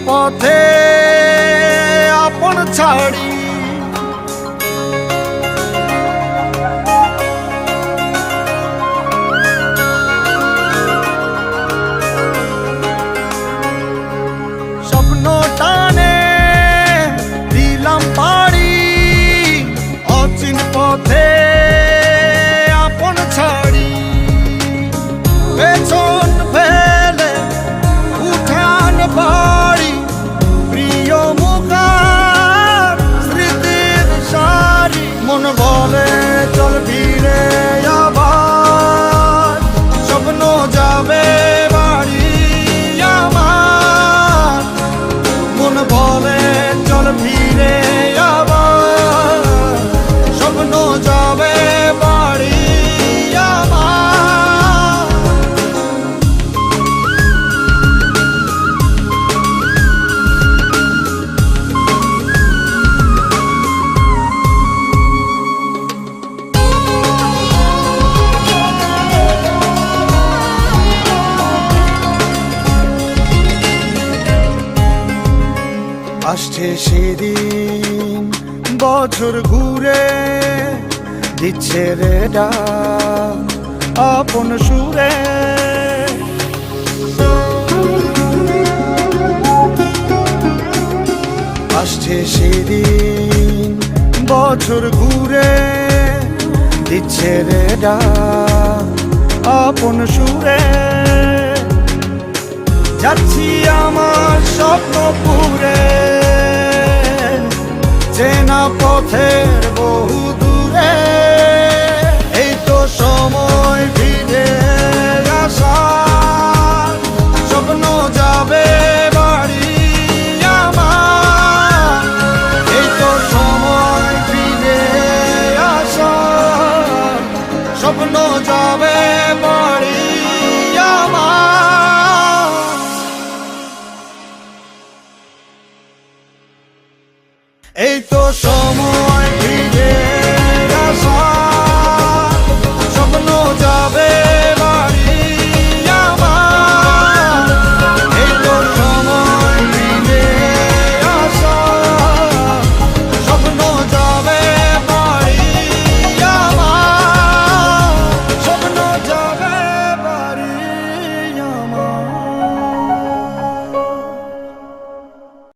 পথে আপন ছাড়ি স্বপ্ন টানে দিলাম পাড়ি অচিন পথে আপন ছাড়ি পেছন ফেলে উঠান বাড়ি প্রিয় মুখার স্মৃতির সারি মন বলে চল ফিরে আবার স্বপ্ন যাবে বাড়ি আমার মন বলে চল ফিরে আবার স্বপ্ন যাবে বাড়ি আমার আসছে সেদিন বছর ঘুরে দিচ্ছে রে ডাক আপন সুরে আসছে সেদিন বছর ঘুরে দিচ্ছে রে ডাক আপন সুরে যাচ্ছি আমার স্বপ্ন পুরে চেনা পথের বহু দূরে এই তো সময় ফিরে আসার স্বপ্ন যাবে বাড়ি আমার এই তো সময় ফিরে আসার স্বপ্ন যাবে বাড়ি আমার এই তো